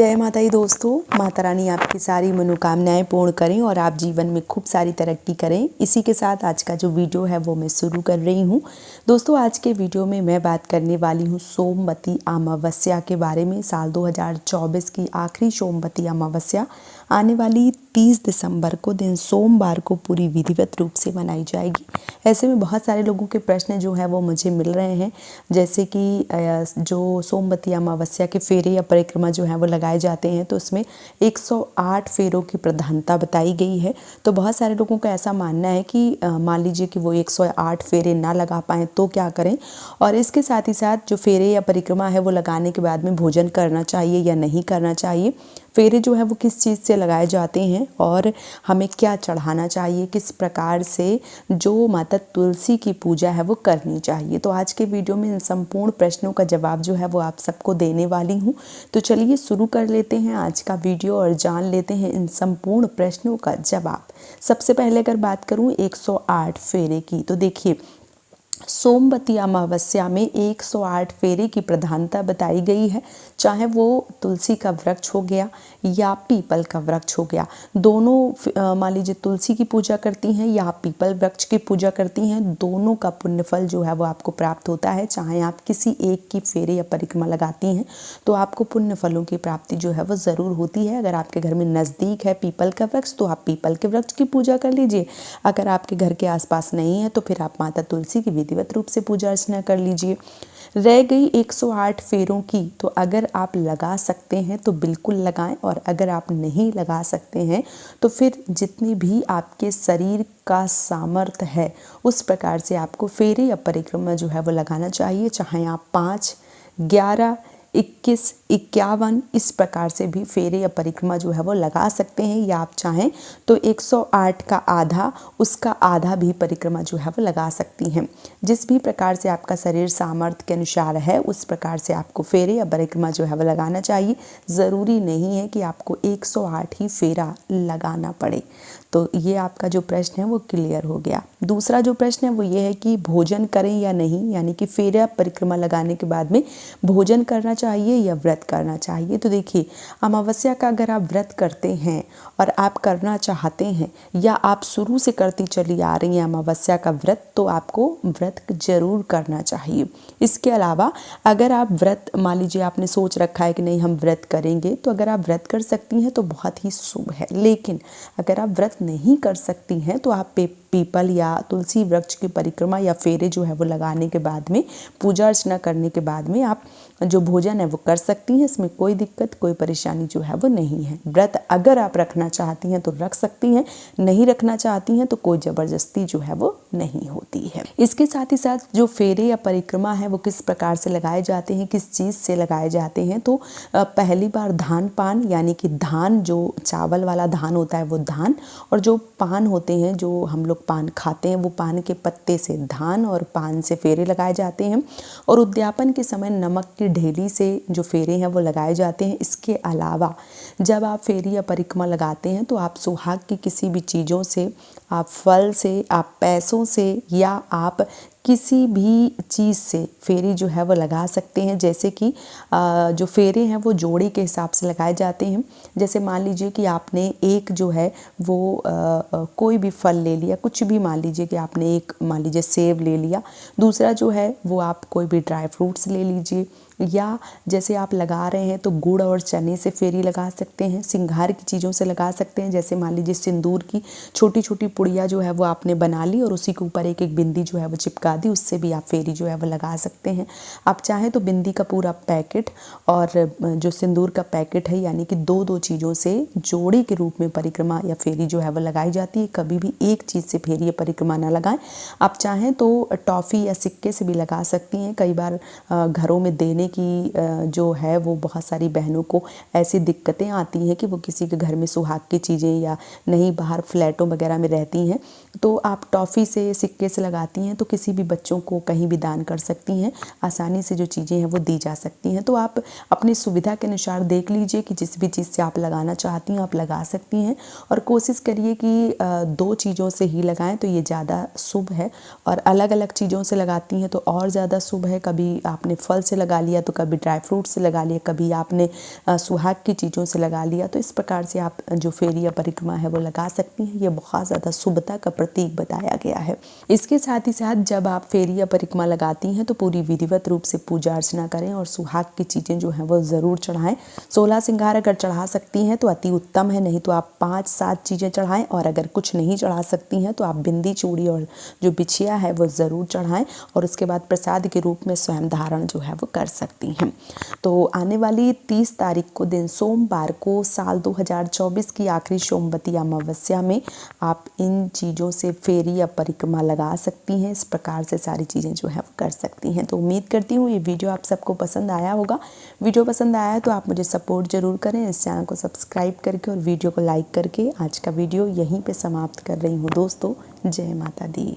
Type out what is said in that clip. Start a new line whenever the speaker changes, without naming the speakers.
जय माता दी दोस्तों। माता रानी आपकी सारी मनोकामनाएं पूर्ण करें और आप जीवन में खूब सारी तरक्की करें। इसी के साथ आज का जो वीडियो है वो मैं शुरू कर रही हूँ। दोस्तों आज के वीडियो में मैं बात करने वाली हूँ सोमवती अमावस्या के बारे में। साल 2024 की आखिरी सोमवती अमावस्या आने वाली 30 दिसंबर को दिन सोमवार को पूरी विधिवत रूप से मनाई जाएगी। ऐसे में बहुत सारे लोगों के प्रश्न जो है वो मुझे मिल रहे हैं, जैसे कि जो सोमवती अमावस्या के फेरे या परिक्रमा जो है वो लगाए जाते हैं तो उसमें 108 फेरों की प्रधानता बताई गई है। तो बहुत सारे लोगों का ऐसा मानना है कि मान लीजिए कि वो 108 फेरे ना लगा पाएँ तो क्या करें, और इसके साथ ही साथ जो फेरे या परिक्रमा है वो लगाने के बाद में भोजन करना चाहिए या नहीं करना चाहिए, फेरे जो है वो किस चीज़ से लगाए जाते हैं और हमें क्या चढ़ाना चाहिए, किस प्रकार से जो माता तुलसी की पूजा है वो करनी चाहिए। तो आज के वीडियो में इन संपूर्ण प्रश्नों का जवाब जो है वो आप सबको देने वाली हूँ। तो चलिए शुरू कर लेते हैं आज का वीडियो और जान लेते हैं इन संपूर्ण प्रश्नों का जवाब। सबसे पहले अगर बात करूँ 108 फेरे की, तो देखिए सोमवती अमावस्या में 108 फेरे की प्रधानता बताई गई है। चाहे वो तुलसी का वृक्ष हो गया या पीपल का वृक्ष हो गया, दोनों मान लीजिए तुलसी की पूजा करती हैं या पीपल वृक्ष की पूजा करती हैं, दोनों का पुण्यफल जो है वो आपको प्राप्त होता है। चाहे आप किसी एक की फेरे या परिक्रमा लगाती हैं तो आपको पुण्य फलों की प्राप्ति जो है वो ज़रूर होती है। अगर आपके घर में नज़दीक है पीपल का वृक्ष तो आप पीपल के वृक्ष की पूजा कर लीजिए। अगर आपके घर के आसपास नहीं है तो फिर आप माता तुलसी की विधिवत रूप से पूजा अर्चना कर लीजिए। रह गई 108 फेरों की, तो अगर आप लगा सकते हैं तो बिल्कुल लगाएं, और अगर आप नहीं लगा सकते हैं तो फिर जितनी भी आपके शरीर का सामर्थ्य है उस प्रकार से आपको फेरे या परिक्रमा जो है वो लगाना चाहिए। चाहे आप 5, 11, 21, 51 इस प्रकार से भी फेरे या परिक्रमा जो है वो लगा सकते हैं, या आप चाहें तो 108 का आधा, उसका आधा भी परिक्रमा जो है वो लगा सकती हैं। जिस भी प्रकार से आपका शरीर सामर्थ्य के अनुसार है उस प्रकार से आपको फेरे या परिक्रमा जो है वो लगाना चाहिए। ज़रूरी नहीं है कि आपको 108 ही फेरा लगाना पड़े। तो ये आपका जो प्रश्न है वो क्लियर हो गया। दूसरा जो प्रश्न है वो ये है कि भोजन करें या नहीं, यानी कि फेरा परिक्रमा लगाने के बाद में भोजन करना चाहिए या व्रत करना चाहिए। तो देखिए अमावस्या का अगर आप व्रत करते हैं और आप करना चाहते हैं या आप शुरू से करती चली आ रही हैं अमावस्या का व्रत, तो आपको व्रत जरूर करना चाहिए। इसके अलावा अगर आप व्रत मान लीजिए आपने सोच रखा है कि नहीं हम व्रत करेंगे, तो अगर आप व्रत कर सकती हैं तो बहुत ही शुभ है। लेकिन अगर आप व्रत नहीं कर सकती हैं तो आप पीपल या तुलसी वृक्ष की परिक्रमा या फेरे जो है वो लगाने के बाद में पूजा अर्चना करने के बाद में आप जो भोजन है वो कर सकती हैं। इसमें कोई दिक्कत कोई परेशानी जो है वो नहीं है। व्रत अगर आप रखना चाहती हैं तो रख सकती हैं, नहीं रखना चाहती हैं तो कोई ज़बरदस्ती जो है वो नहीं होती है। इसके साथ ही साथ जो फेरे या परिक्रमा है वो किस प्रकार से लगाए जाते हैं, किस चीज़ से लगाए जाते हैं, तो पहली बार धान पान, यानी कि धान जो चावल वाला धान होता है वो धान, और जो पान होते हैं जो हम लोग पान खाते हैं वो पान के पत्ते से धान और पान से फेरे लगाए जाते हैं। और उद्यापन के समय नमक की ढेली से जो फेरे हैं वो लगाए जाते हैं। इसके अलावा जब आप फेरी या परिक्रमा लगाते हैं तो आप सुहाग की किसी भी चीज़ों से, आप फल से, आप पैसों से या आप किसी भी चीज़ से फेरी जो है वो लगा सकते हैं। जैसे कि जो फेरे हैं वो जोड़ी के हिसाब से लगाए जाते हैं। जैसे मान लीजिए कि आपने एक जो है वो कोई भी फल ले लिया, कुछ भी मान लीजिए कि आपने एक मान लीजिए सेब ले लिया, दूसरा जो है वो आप कोई भी ड्राई फ्रूट्स ले लीजिए, या जैसे आप लगा रहे हैं तो गुड़ और चने से फेरी लगा सकते हैं। सिंगार की चीज़ों से लगा सकते हैं, जैसे मान लीजिए सिंदूर की छोटी छोटी पुड़िया जो है वो आपने बना ली और उसी के ऊपर एक एक बिंदी जो है वो चिपका दी, उससे भी आप फेरी जो है वो लगा सकते हैं। आप चाहें तो बिंदी का पूरा पैकेट और जो सिंदूर का पैकेट है, यानी कि दो दो चीज़ों से जोड़ी के रूप में परिक्रमा या फेरी जो है वो लगाई जाती है। कभी भी एक चीज़ से फेरी या परिक्रमा ना लगाएं। आप चाहें तो टॉफ़ी या सिक्के से भी लगा सकती हैं। कई बार घरों में देने की जो है वो बहुत सारी बहनों को ऐसी दिक्कतें आती हैं कि वो किसी के घर में सुहाग की चीज़ें या नहीं बाहर फ्लैटों वगैरह में रहती हैं, तो आप टॉफ़ी से सिक्के से लगाती हैं तो किसी भी बच्चों को कहीं भी दान कर सकती हैं। आसानी से जो चीज़ें हैं वो दी जा सकती हैं। तो आप अपनी सुविधा के अनुसार देख लीजिए कि जिस भी चीज़ से आप लगाना चाहती हैं आप लगा सकती हैं, और कोशिश करिए कि दो चीज़ों से ही लगाएं तो ये ज़्यादा शुभ है। और अलग अलग चीज़ों से लगाती हैं तो और ज़्यादा शुभ है। कभी आपने फल से लगा लिया लिया तो कभी ड्राई फ्रूट से लगा लिया, कभी आपने सुहाग की चीज़ों से लगा लिया। तो इस प्रकार से आप जो फेरी या परिक्रमा है वो लगा सकती हैं। ये बहुत ज़्यादा शुभता का प्रतीक बताया गया है। इसके साथ ही साथ जब आप फेरी या परिक्रमा लगाती हैं तो पूरी विधिवत रूप से पूजा अर्चना करें और सुहाग की चीज़ें जो हैं वो ज़रूर चढ़ाएं। 16 श्रृंगार अगर चढ़ा सकती हैं तो अति उत्तम है, नहीं तो आप 5-7 चीज़ें चढ़ाएं, और अगर कुछ नहीं चढ़ा सकती हैं तो आप बिंदी, चूड़ी और जो बिछिया है वो ज़रूर चढ़ाएं, और उसके बाद प्रसाद के रूप में स्वयं धारण जो है वो कर सकती हैं। तो आने वाली 30 तारीख को दिन सोमवार को साल 2024 की आखिरी सोमवती अमावस्या में आप इन चीज़ों से फेरी या परिक्रमा लगा सकती हैं। इस प्रकार से सारी चीज़ें जो है वो कर सकती हैं। तो उम्मीद करती हूँ ये वीडियो आप सबको पसंद आया होगा। वीडियो पसंद आया है तो आप मुझे सपोर्ट ज़रूर करें, इस चैनल को सब्सक्राइब करके और वीडियो को लाइक करके। आज का वीडियो यहीं पे समाप्त कर रही हूँ दोस्तों। जय माता दी।